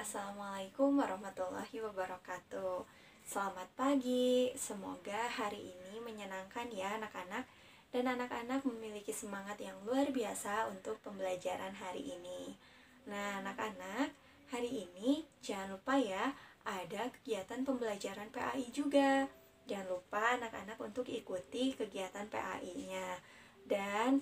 Assalamualaikum warahmatullahi wabarakatuh. Selamat pagi, semoga hari ini menyenangkan ya anak-anak. Dan anak-anak memiliki semangat yang luar biasa untuk pembelajaran hari ini. Nah anak-anak, hari ini jangan lupa ya, ada kegiatan pembelajaran PAI juga. Jangan lupa anak-anak untuk ikuti kegiatan PAI-nya. Dan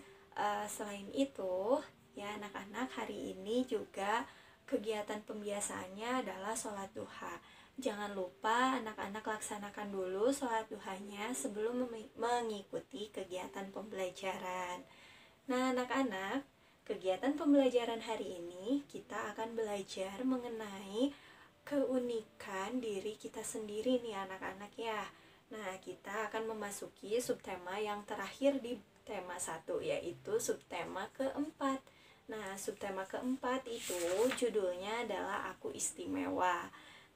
selain itu ya anak-anak, hari ini juga kegiatan pembiasaannya adalah sholat duha. Jangan lupa anak-anak laksanakan dulu sholat duhanya sebelum mengikuti kegiatan pembelajaran. Nah anak-anak, kegiatan pembelajaran hari ini kita akan belajar mengenai keunikan diri kita sendiri nih anak-anak ya. Nah kita akan memasuki subtema yang terakhir di tema 1, yaitu subtema keempat. Nah, subtema keempat itu judulnya adalah Aku Istimewa.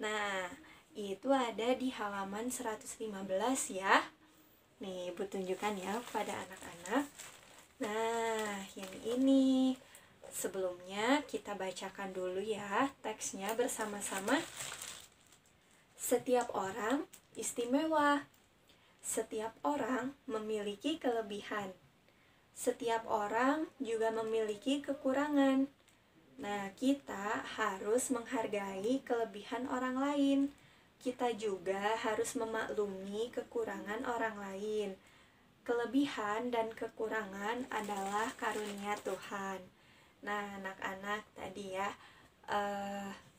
Nah, itu ada di halaman 115 ya. Nih, Ibu tunjukkan ya pada anak-anak. Nah, yang ini. Sebelumnya kita bacakan dulu ya teksnya bersama-sama. Setiap orang istimewa. Setiap orang memiliki kelebihan. Setiap orang juga memiliki kekurangan. Nah, kita harus menghargai kelebihan orang lain. Kita juga harus memaklumi kekurangan orang lain. Kelebihan dan kekurangan adalah karunia Tuhan. Nah, anak-anak tadi ya,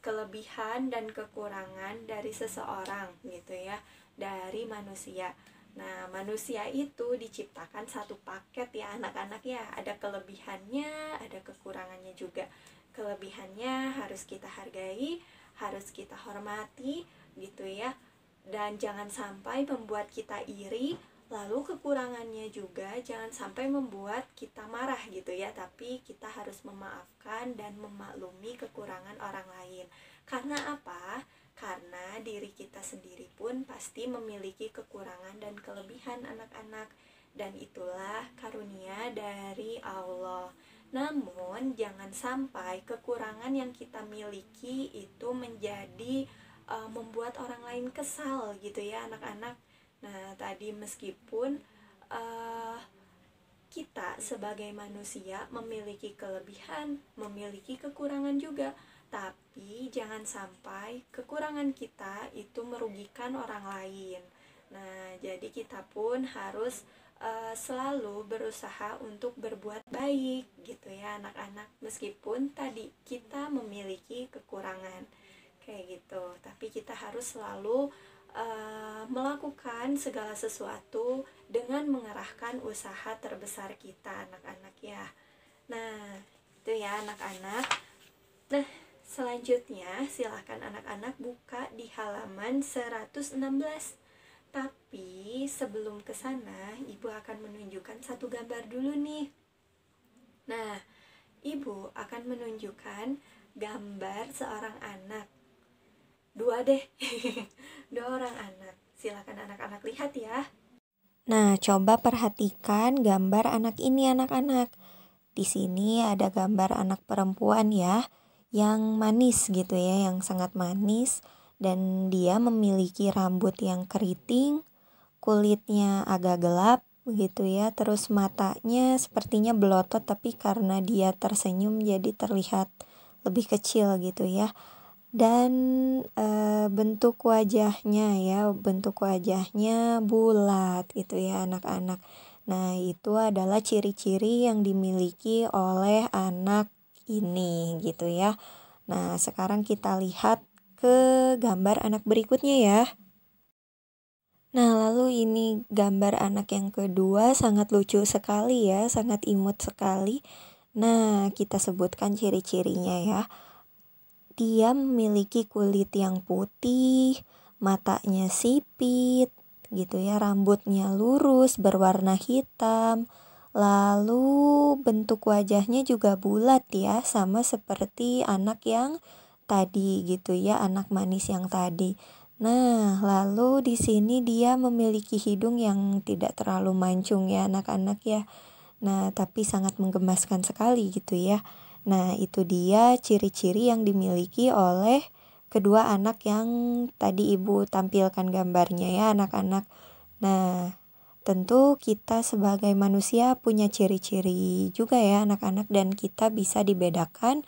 kelebihan dan kekurangan dari seseorang gitu ya, dari manusia. Nah, manusia itu diciptakan satu paket ya anak-anak ya. Ada kelebihannya, ada kekurangannya juga. Kelebihannya harus kita hargai, harus kita hormati gitu ya. Dan jangan sampai membuat kita iri. Lalu kekurangannya juga jangan sampai membuat kita marah gitu ya. Tapi kita harus memaafkan dan memaklumi kekurangan orang lain. Karena apa? Karena diri kita sendiri pun pasti memiliki kekurangan dan kelebihan anak-anak. Dan itulah karunia dari Allah. Namun jangan sampai kekurangan yang kita miliki itu menjadi membuat orang lain kesal gitu ya anak-anak. Nah tadi meskipun kita sebagai manusia memiliki kelebihan, memiliki kekurangan juga, tapi jangan sampai kekurangan kita itu merugikan orang lain. Nah, jadi kita pun harus selalu berusaha untuk berbuat baik gitu ya anak-anak. Meskipun tadi kita memiliki kekurangan kayak gitu, tapi kita harus selalu melakukan segala sesuatu dengan mengerahkan usaha terbesar kita anak-anak ya. Nah, itu ya anak-anak. Nah, selanjutnya silahkan anak-anak buka di halaman 116. Tapi sebelum ke sana, Ibu akan menunjukkan satu gambar dulu nih. Nah, Ibu akan menunjukkan gambar seorang anak. Dua deh. Dua orang anak. Silakan anak-anak lihat ya. Nah, coba perhatikan gambar anak ini anak-anak. Di sini ada gambar anak perempuan ya, yang manis gitu ya, yang sangat manis. Dan dia memiliki rambut yang keriting, kulitnya agak gelap begitu ya. Terus matanya sepertinya belotot, tapi karena dia tersenyum jadi terlihat lebih kecil gitu ya. Dan bentuk wajahnya bulat gitu ya anak-anak. Nah itu adalah ciri-ciri yang dimiliki oleh anak ini gitu ya. Nah sekarang kita lihat ke gambar anak berikutnya ya. Nah lalu ini gambar anak yang kedua, sangat lucu sekali ya, sangat imut sekali. Nah kita sebutkan ciri-cirinya ya. Dia memiliki kulit yang putih, matanya sipit, gitu ya, rambutnya lurus, berwarna hitam. Lalu bentuk wajahnya juga bulat ya, sama seperti anak yang tadi gitu ya, anak manis yang tadi. Nah, lalu di sini dia memiliki hidung yang tidak terlalu mancung ya anak-anak ya. Nah, tapi sangat menggemaskan sekali gitu ya. Nah, itu dia ciri-ciri yang dimiliki oleh kedua anak yang tadi Ibu tampilkan gambarnya ya anak-anak. Nah, tentu kita sebagai manusia punya ciri-ciri juga ya anak-anak, dan kita bisa dibedakan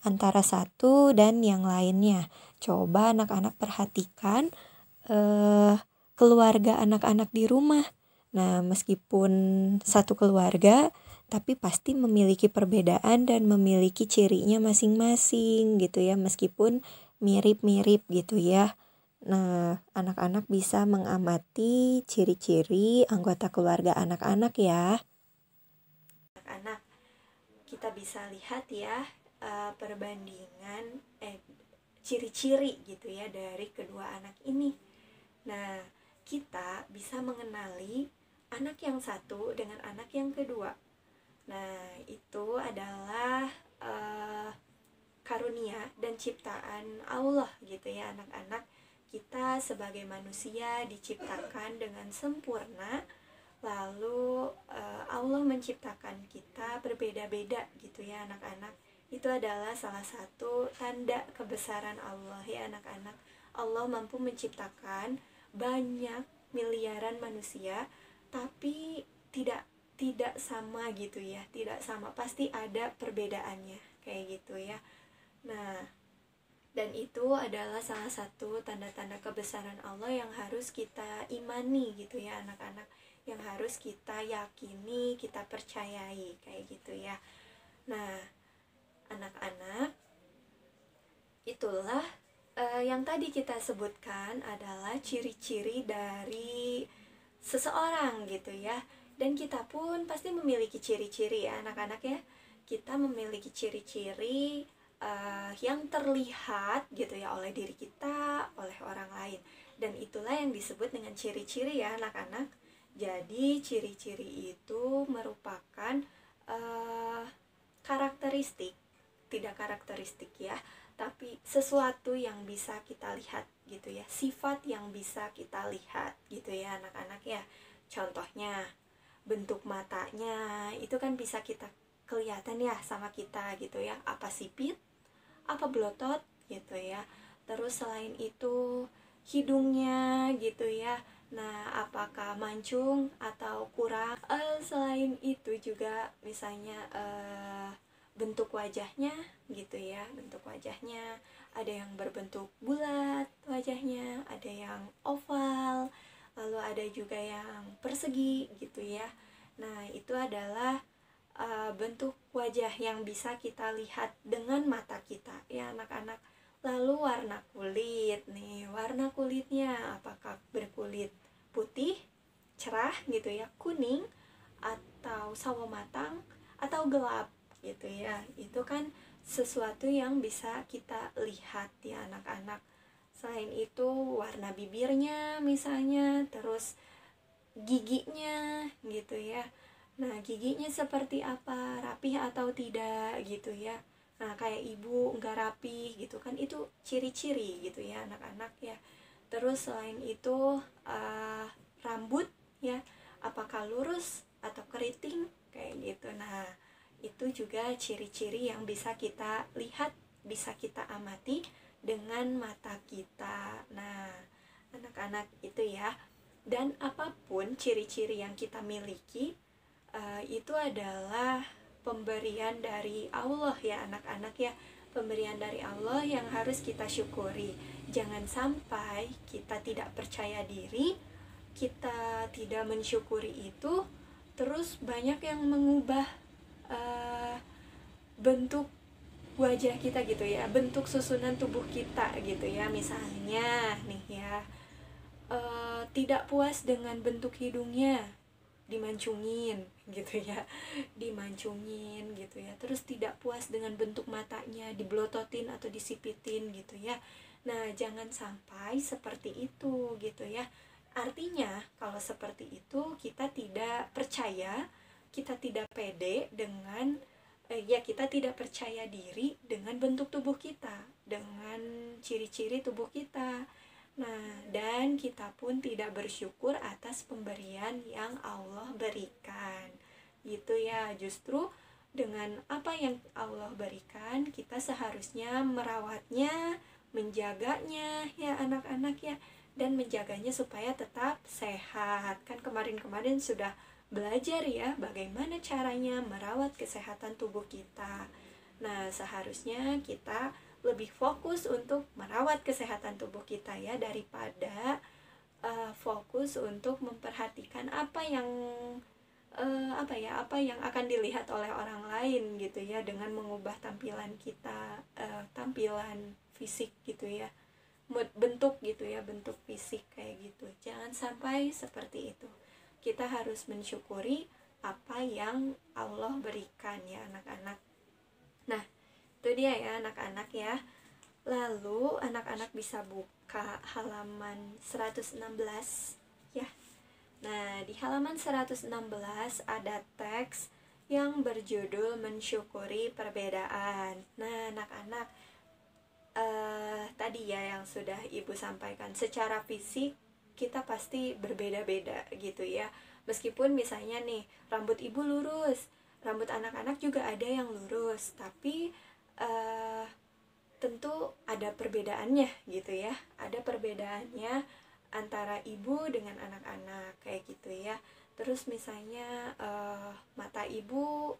antara satu dan yang lainnya. Coba anak-anak perhatikan keluarga anak-anak di rumah. Nah, meskipun satu keluarga, tapi pasti memiliki perbedaan dan memiliki cirinya masing-masing gitu ya, meskipun mirip-mirip gitu ya. Nah, anak-anak bisa mengamati ciri-ciri anggota keluarga anak-anak ya. Anak-anak, kita bisa lihat ya perbandingan ciri-ciri gitu ya dari kedua anak ini. Nah, kita bisa mengenali anak yang satu dengan anak yang kedua. Nah, itu adalah karunia dan ciptaan Allah gitu ya anak-anak. Kita sebagai manusia diciptakan dengan sempurna, lalu Allah menciptakan kita berbeda-beda gitu ya anak-anak. Itu adalah salah satu tanda kebesaran Allah ya anak-anak. Allah mampu menciptakan banyak miliaran manusia, tapi tidak sama gitu ya, tidak sama, pasti ada perbedaannya kayak gitu ya. Nah, dan itu adalah salah satu tanda-tanda kebesaran Allah yang harus kita imani gitu ya anak-anak, yang harus kita yakini, kita percayai kayak gitu ya. Nah, anak-anak, itulah yang tadi kita sebutkan adalah ciri-ciri dari seseorang gitu ya. Dan kita pun pasti memiliki ciri-ciri ya anak-anak ya. Kita memiliki ciri-ciri yang terlihat gitu ya oleh diri kita, oleh orang lain. Dan itulah yang disebut dengan ciri-ciri ya anak-anak. Jadi ciri-ciri itu merupakan karakteristik, tidak karakteristik ya, tapi sesuatu yang bisa kita lihat gitu ya, sifat yang bisa kita lihat gitu ya anak-anak ya. Contohnya bentuk matanya itu kan bisa kita kelihatan ya sama kita gitu ya, apa sipit, apa belotot gitu ya. Terus selain itu hidungnya gitu ya, nah apakah mancung atau kurang. Selain itu juga misalnya bentuk wajahnya gitu ya, bentuk wajahnya ada yang berbentuk bulat wajahnya, ada yang oval, lalu ada juga yang persegi gitu ya. Nah, itu adalah bentuk wajah yang bisa kita lihat dengan mata kita ya anak-anak. Lalu warna kulit nih, warna kulitnya apakah berkulit putih, cerah gitu ya, kuning, atau sawo matang, atau gelap gitu ya. Itu kan sesuatu yang bisa kita lihat ya anak-anak. Selain itu warna bibirnya misalnya, terus giginya gitu ya. Nah, giginya seperti apa, rapih atau tidak gitu ya. Nah, kayak ibu nggak rapih gitu kan, itu ciri-ciri gitu ya anak-anak ya. Terus selain itu rambut ya, apakah lurus atau keriting kayak gitu. Nah, itu juga ciri-ciri yang bisa kita lihat, bisa kita amati dengan mata kita. Nah, anak-anak itu ya. Dan apapun ciri-ciri yang kita miliki, itu adalah pemberian dari Allah ya anak-anak ya, pemberian dari Allah yang harus kita syukuri. Jangan sampai kita tidak percaya diri, kita tidak mensyukuri itu, terus banyak yang mengubah bentuk wajah kita gitu ya, bentuk susunan tubuh kita gitu ya. Misalnya nih ya, tidak puas dengan bentuk hidungnya, dimancungin gitu ya, dimancungin gitu ya. Terus tidak puas dengan bentuk matanya, dibelototin atau disipitin gitu ya. Nah, jangan sampai seperti itu gitu ya. Artinya kalau seperti itu kita tidak percaya, kita tidak pede dengan ya, kita tidak percaya diri dengan bentuk tubuh kita, dengan ciri-ciri tubuh kita. Nah, dan kita pun tidak bersyukur atas pemberian yang Allah berikan. Gitu ya, justru dengan apa yang Allah berikan, kita seharusnya merawatnya, menjaganya ya anak-anak ya, dan menjaganya supaya tetap sehat. Kan kemarin-kemarin sudah belajar ya bagaimana caranya merawat kesehatan tubuh kita. Nah, seharusnya kita lebih fokus untuk merawat kesehatan tubuh kita ya, daripada fokus untuk memperhatikan apa yang akan dilihat oleh orang lain gitu ya, dengan mengubah tampilan kita, tampilan fisik gitu ya, bentuk gitu ya, bentuk fisik kayak gitu. Jangan sampai seperti itu. Kita harus mensyukuri apa yang Allah berikan ya anak-anak. Nah, itu dia ya anak-anak ya. Lalu anak-anak bisa buka halaman 116 ya. Nah, di halaman 116 ada teks yang berjudul mensyukuri perbedaan. Nah, anak-anak, tadi ya yang sudah Ibu sampaikan, secara fisik kita pasti berbeda-beda gitu ya. Meskipun misalnya nih, rambut Ibu lurus, rambut anak-anak juga ada yang lurus, tapi tentu ada perbedaannya gitu ya. Ada perbedaannya antara ibu dengan anak-anak kayak gitu ya. Terus misalnya mata ibu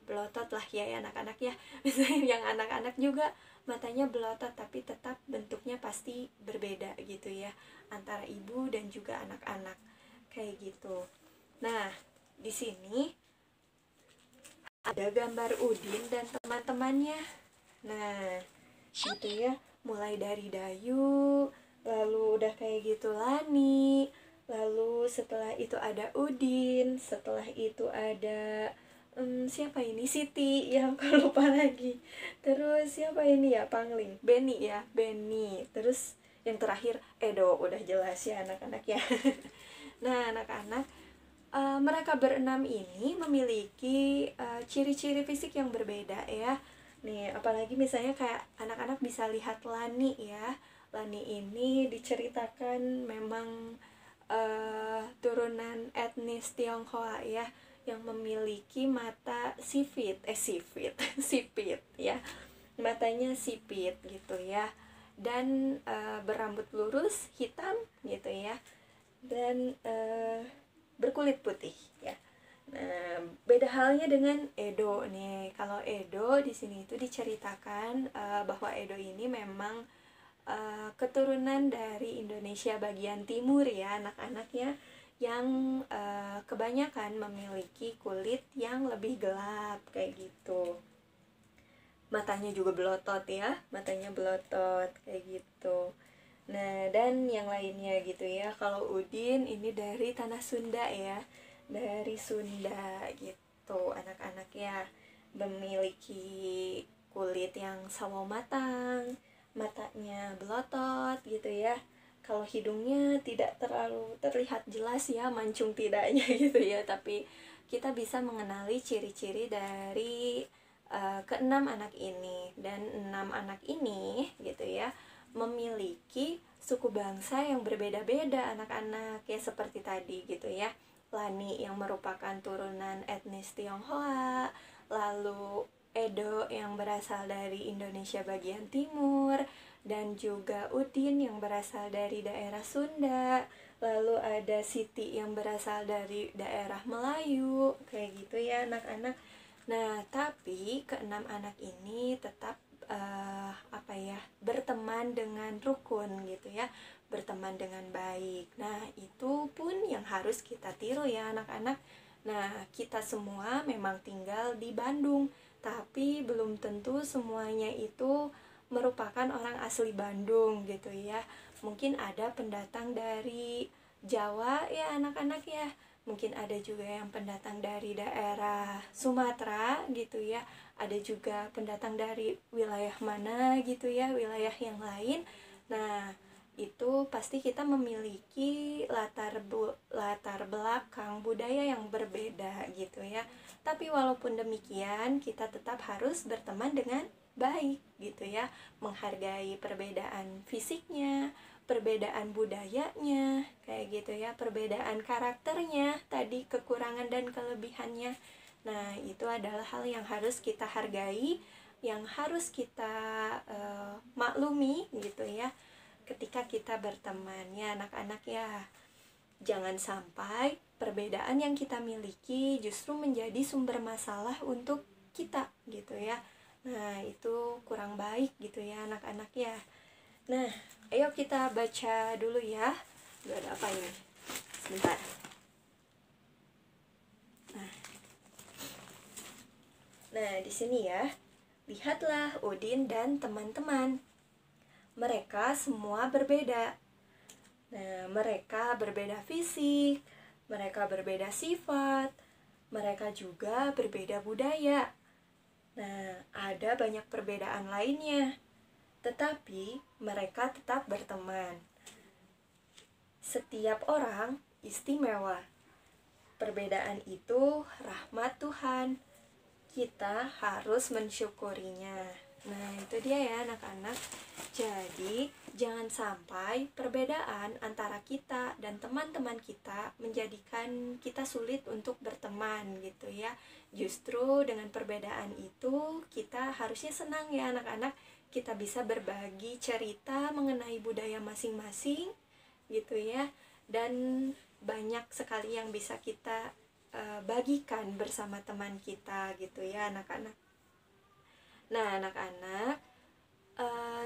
belotot lah ya anak-anak ya. Misalnya yang anak-anak juga matanya belotot, tapi tetap bentuknya pasti berbeda gitu ya, antara ibu dan juga anak-anak kayak gitu. Nah, di sini ada gambar Udin dan teman-temannya. Nah, gitu ya, mulai dari Dayu, lalu udah kayak gitu Lani, lalu setelah itu ada Udin, setelah itu ada siapa ini, Siti ya, aku lupa lagi. Terus siapa ini ya, Pangling, Benny ya, Benny. Terus yang terakhir Edo, udah jelas ya anak-anak ya. Nah anak-anak, mereka berenam ini memiliki ciri-ciri fisik yang berbeda ya. Nih, apalagi misalnya kayak anak-anak bisa lihat Lani ya. Lani ini diceritakan memang turunan etnis Tionghoa ya, yang memiliki mata sipit, sipit ya. Matanya sipit gitu ya. Dan berambut lurus, hitam gitu ya. Dan berkulit putih ya. Nah, beda halnya dengan Edo nih. Kalau Edo di sini itu diceritakan bahwa Edo ini memang keturunan dari Indonesia bagian timur ya anak-anaknya, yang kebanyakan memiliki kulit yang lebih gelap kayak gitu. Matanya juga belotot ya, matanya belotot kayak gitu. Nah, dan yang lainnya gitu ya. Kalau Udin ini dari tanah Sunda ya, dari Sunda gitu anak-anak ya, memiliki kulit yang sawo matang, matanya belotot gitu ya. Kalau hidungnya tidak terlalu terlihat jelas ya, mancung tidaknya gitu ya, tapi kita bisa mengenali ciri-ciri dari keenam anak ini. Dan 6 anak ini gitu ya memiliki suku bangsa yang berbeda-beda anak-anak ya, seperti tadi gitu ya. Lani yang merupakan turunan etnis Tionghoa, lalu Edo yang berasal dari Indonesia bagian timur, dan juga Udin yang berasal dari daerah Sunda, lalu ada Siti yang berasal dari daerah Melayu kayak gitu ya anak-anak. Nah, tapi keenam anak ini tetap berteman dengan rukun gitu ya, berteman dengan baik. Nah, itu pun yang harus kita tiru ya anak-anak. Nah, kita semua memang tinggal di Bandung, tapi belum tentu semuanya itu merupakan orang asli Bandung gitu ya. Mungkin ada pendatang dari Jawa ya anak-anak ya. Mungkin ada juga yang pendatang dari daerah Sumatera gitu ya. Ada juga pendatang dari wilayah mana gitu ya, wilayah yang lain. Nah, itu pasti kita memiliki latar belakang budaya yang berbeda gitu ya. Tapi walaupun demikian, kita tetap harus berteman dengan baik gitu ya, menghargai perbedaan fisiknya, perbedaan budayanya kayak gitu ya, perbedaan karakternya tadi, kekurangan dan kelebihannya. Nah, itu adalah hal yang harus kita hargai yang harus kita maklumi gitu ya ketika kita berteman ya anak-anak ya. Jangan sampai perbedaan yang kita miliki justru menjadi sumber masalah untuk kita gitu ya. Nah, itu kurang baik gitu ya anak-anak ya. Nah, ayo kita baca dulu ya. Gak ada apa ini? Sebentar. Nah, di sini ya. Lihatlah Udin dan teman-teman. Mereka semua berbeda. Nah, mereka berbeda fisik, mereka berbeda sifat, mereka juga berbeda budaya. Nah, ada banyak perbedaan lainnya, tetapi mereka tetap berteman. Setiap orang istimewa. Perbedaan itu rahmat Tuhan. Kita harus mensyukurinya. Nah, itu dia ya anak-anak. Jadi, jangan sampai perbedaan antara kita dan teman-teman kita menjadikan kita sulit untuk berteman gitu ya. Justru dengan perbedaan itu kita harusnya senang ya anak-anak. Kita bisa berbagi cerita mengenai budaya masing-masing gitu ya. Dan banyak sekali yang bisa kita bagikan bersama teman kita gitu ya anak-anak. Nah anak-anak,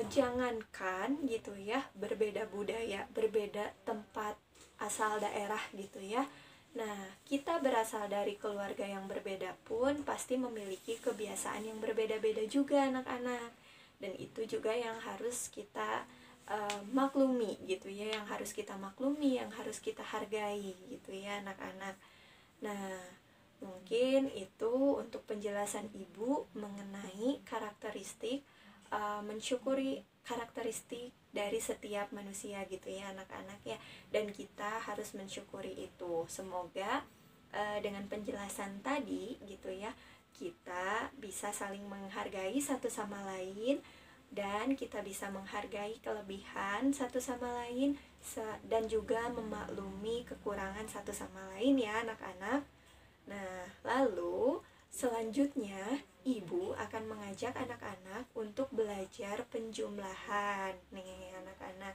jangankan gitu ya berbeda budaya, berbeda tempat asal daerah gitu ya. Nah kita berasal dari keluarga yang berbeda pun pasti memiliki kebiasaan yang berbeda-beda juga anak-anak. Dan itu juga yang harus kita maklumi gitu ya, yang harus kita maklumi, yang harus kita hargai gitu ya anak-anak. Nah, mungkin itu untuk penjelasan Ibu mengenai karakteristik mensyukuri karakteristik dari setiap manusia gitu ya anak-anak ya. Dan kita harus mensyukuri itu. Semoga dengan penjelasan tadi gitu ya, kita bisa saling menghargai satu sama lain dan kita bisa menghargai kelebihan satu sama lain dan juga memaklumi kekurangan satu sama lain ya anak-anak. Nah, lalu selanjutnya Ibu akan mengajak anak-anak untuk belajar penjumlahan. Nih anak-anak,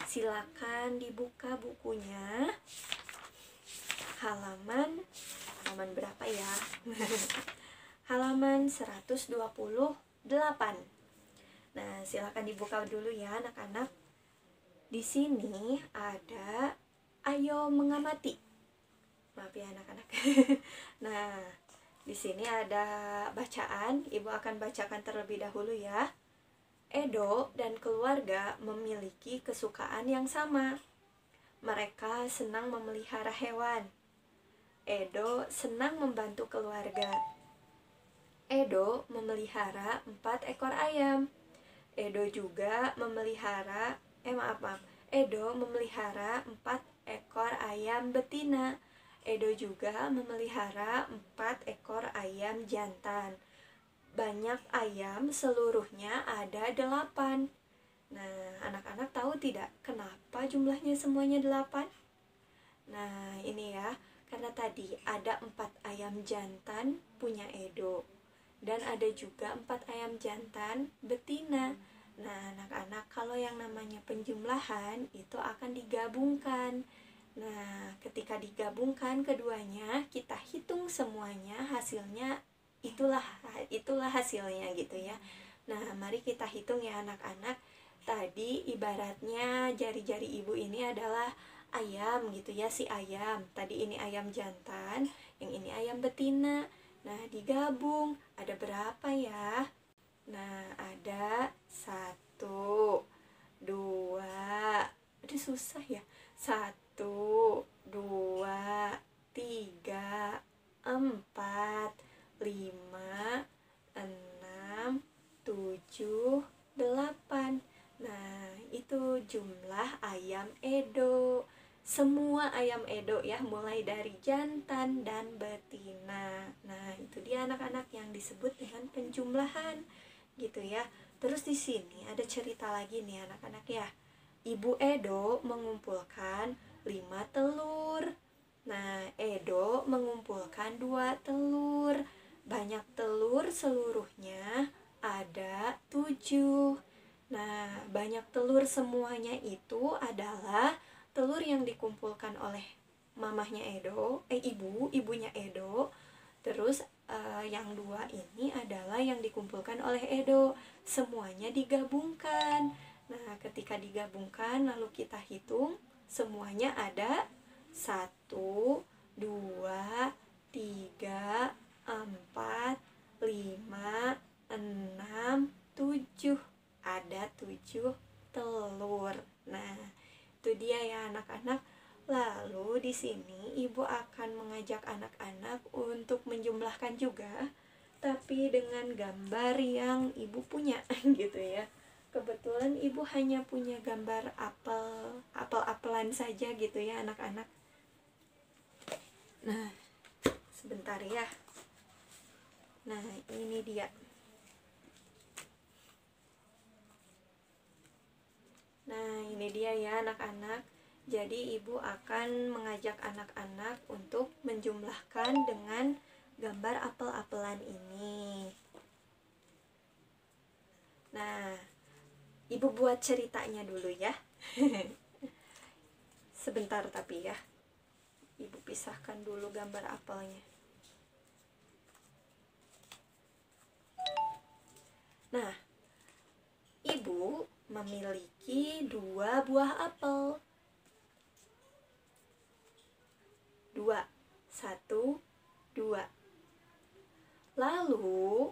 silakan dibuka bukunya. Halaman berapa ya? Halaman 128. Nah, silakan dibuka dulu ya anak-anak. Di sini ada ayo mengamati. Maaf ya anak-anak. Nah, di sini ada bacaan. Ibu akan bacakan terlebih dahulu ya. Edo dan keluarga memiliki kesukaan yang sama. Mereka senang memelihara hewan. Edo senang membantu keluarga. Edo memelihara 4 ekor ayam. Edo juga memelihara Edo memelihara 4 ekor ayam betina. Edo juga memelihara 4 ekor ayam jantan. Banyak ayam, seluruhnya ada 8. Nah, anak-anak tahu tidak kenapa jumlahnya semuanya 8? Nah, ini ya, karena tadi ada 4 ayam jantan punya Edo. Dan ada juga 4 ayam jantan betina. Nah, anak-anak, kalau yang namanya penjumlahan itu akan digabungkan. Nah, ketika digabungkan keduanya, kita hitung semuanya, hasilnya itulah hasilnya gitu ya. Nah, mari kita hitung ya anak-anak. Tadi ibaratnya jari-jari Ibu ini adalah ayam gitu ya, si ayam. Tadi ini ayam jantan, yang ini ayam betina. Nah, digabung ada berapa ya? Nah, ada 1, 2. Aduh susah ya. 1, 2, 3, 4, 5, 6, 7, 8. Nah, itu jumlah ayam Edo. Semua ayam Edo ya, mulai dari jantan dan betina. Nah, itu dia anak-anak yang disebut dengan penjumlahan gitu ya. Terus di sini ada cerita lagi nih anak-anak ya. Ibu Edo mengumpulkan 5 telur. Nah, Edo mengumpulkan 2 telur banyak telur seluruhnya ada 7. Nah, banyak telur semuanya itu adalah telur yang dikumpulkan oleh mamahnya Edo, ibunya Edo. Terus yang 2 ini adalah yang dikumpulkan oleh Edo. Semuanya digabungkan. Nah, ketika digabungkan lalu kita hitung, semuanya ada 1, 2, 3, 4, 5, 6, 7. Ada 7 telur. Nah, itu dia ya anak-anak. Lalu di sini ibu akan mengajak anak-anak untuk menjumlahkan juga, tapi dengan gambar yang ibu punya gitu ya. Kebetulan ibu hanya punya gambar apel-apelan saja gitu ya anak-anak. Nah, sebentar ya. Nah, ini dia. Nah, ini dia ya anak-anak. Jadi ibu akan mengajak anak-anak untuk menjumlahkan dengan gambar apel-apelan ini. Nah, ibu buat ceritanya dulu ya. Sebentar tapi ya. Ibu pisahkan dulu gambar apelnya. Nah, ibu memiliki 2 buah apel. 2, 1, 2. Lalu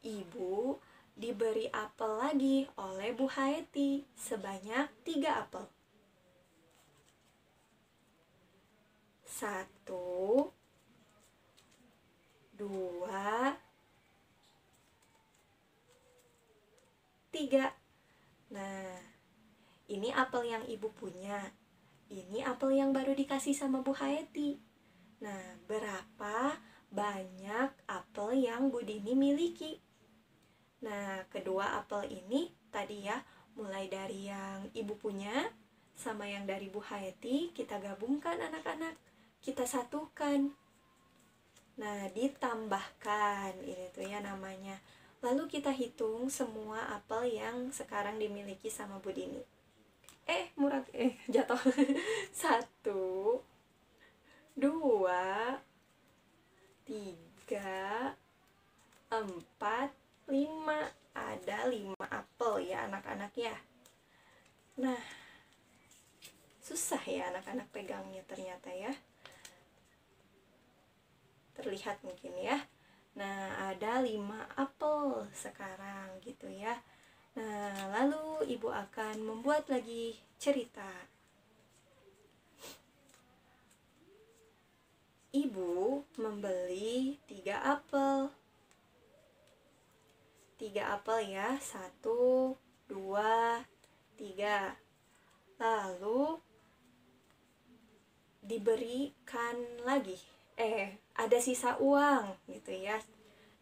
ibu diberi apel lagi oleh Bu Haeti sebanyak 3 apel. 1, 2, 3. Nah, ini apel yang ibu punya. Ini apel yang baru dikasih sama Bu Haeti. Nah, berapa banyak apel yang Bu Dini miliki? Nah, kedua apel ini tadi ya, mulai dari yang ibu punya sama yang dari Bu Haeti, kita gabungkan anak-anak. Kita satukan. Nah, ditambahkan, ini tuh ya namanya. Lalu kita hitung semua apel yang sekarang dimiliki sama Bu Dini. Jatuh. 1, 2, 3, 4, 5. Ada 5 apel ya anak-anak ya. Nah, susah ya anak-anak pegangnya ternyata ya. Terlihat mungkin ya. Nah, ada 5 apel sekarang gitu ya. Nah, lalu ibu akan membuat lagi cerita. Ibu membeli 3 apel. 3 apel ya. 1, 2, 3. Lalu diberikan lagi. Ada sisa uang gitu ya.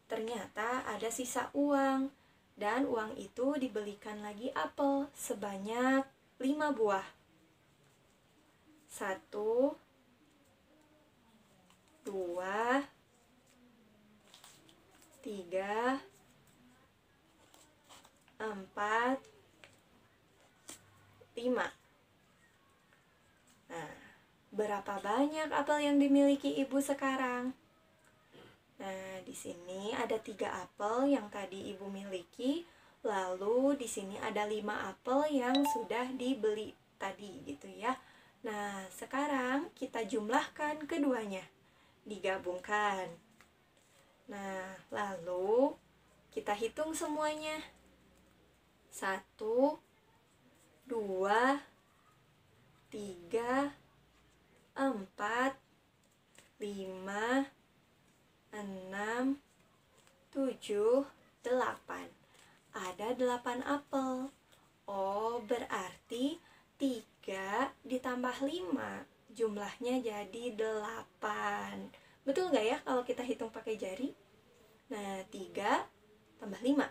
Ternyata ada sisa uang. Dan uang itu dibelikan lagi apel sebanyak 5 buah. 1, 2, 3, 4, 5. Nah, berapa banyak apel yang dimiliki ibu sekarang? Nah, di sini ada 3 apel yang tadi ibu miliki. Lalu di sini ada 5 apel yang sudah dibeli tadi gitu ya. Nah, sekarang kita jumlahkan keduanya. Digabungkan. Nah, lalu kita hitung semuanya. 1, 2, 3, 4, 5, 6, 7, 8. Ada 8 apel. Oh, berarti 3 ditambah 5 jumlahnya jadi 8. Betul gak ya kalau kita hitung pakai jari? Nah, 3 tambah 5.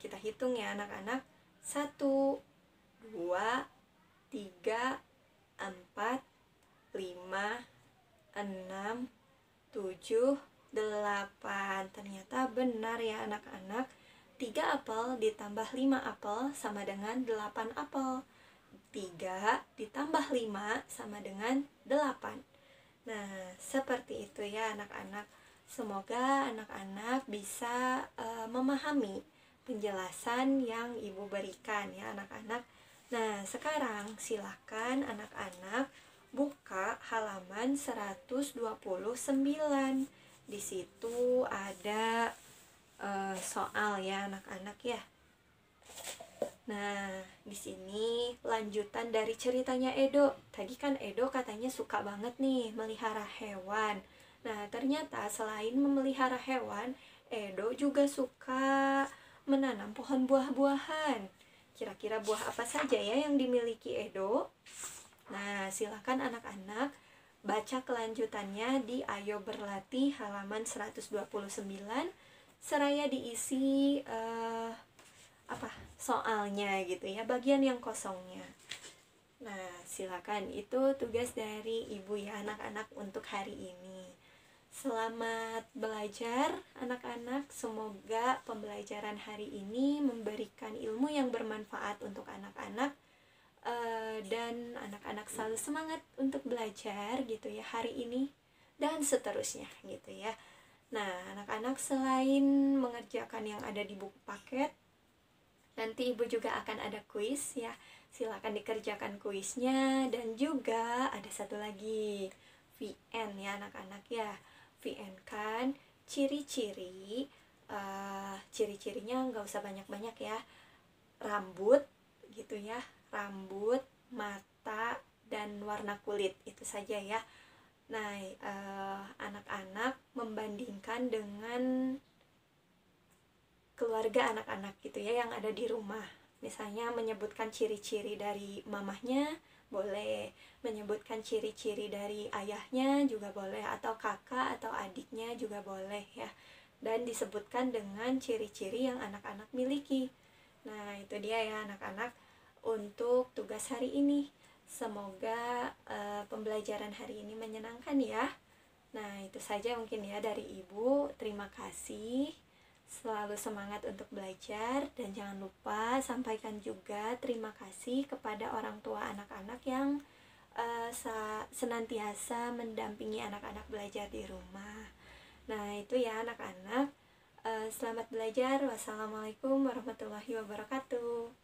Kita hitung ya anak-anak. 1, 2, 3, 4, 5, 6, 7, 8. Ternyata benar ya anak-anak. 3 apel ditambah 5 apel sama dengan 8 apel. 3 ditambah 5 sama dengan 8. Nah, seperti itu ya anak-anak. Semoga anak-anak bisa memahami penjelasan yang Ibu berikan ya anak-anak. Nah, sekarang silakan anak-anak buka halaman 129. Di situ ada soal ya anak-anak ya. Nah, di sini lanjutan dari ceritanya Edo. Tadi kan Edo katanya suka banget nih melihara hewan. Nah, ternyata selain memelihara hewan, Edo juga suka menanam pohon buah-buahan. Kira-kira buah apa saja ya yang dimiliki Edo? Nah, silakan anak-anak baca kelanjutannya di Ayo Berlatih halaman 129 seraya diisi soalnya gitu ya, bagian yang kosongnya. Nah, silakan, itu tugas dari Ibu ya anak-anak untuk hari ini. Selamat belajar anak-anak. Semoga pembelajaran hari ini memberikan ilmu yang bermanfaat untuk anak-anak, dan anak-anak selalu semangat untuk belajar gitu ya hari ini dan seterusnya gitu ya. Nah, anak-anak selain mengerjakan yang ada di buku paket, nanti Ibu juga akan ada kuis ya. Silakan dikerjakan kuisnya. Dan juga ada satu lagi, VN ya anak-anak ya. VN kan ciri-ciri, ciri-cirinya nggak usah banyak-banyak ya. Rambut gitu ya, rambut, mata, dan warna kulit, itu saja ya. Nah, anak-anak membandingkan dengan keluarga anak-anak gitu ya yang ada di rumah. Misalnya menyebutkan ciri-ciri dari mamahnya boleh, menyebutkan ciri-ciri dari ayahnya juga boleh, atau kakak atau adiknya juga boleh ya. Dan disebutkan dengan ciri-ciri yang anak-anak miliki. Nah, itu dia ya anak-anak untuk tugas hari ini. Semoga pembelajaran hari ini menyenangkan ya. Nah, itu saja mungkin ya dari Ibu. Terima kasih. Selalu semangat untuk belajar, dan jangan lupa sampaikan juga terima kasih kepada orang tua anak-anak yang senantiasa mendampingi anak-anak belajar di rumah. Nah, itu ya anak-anak. Selamat belajar. Wassalamualaikum warahmatullahi wabarakatuh.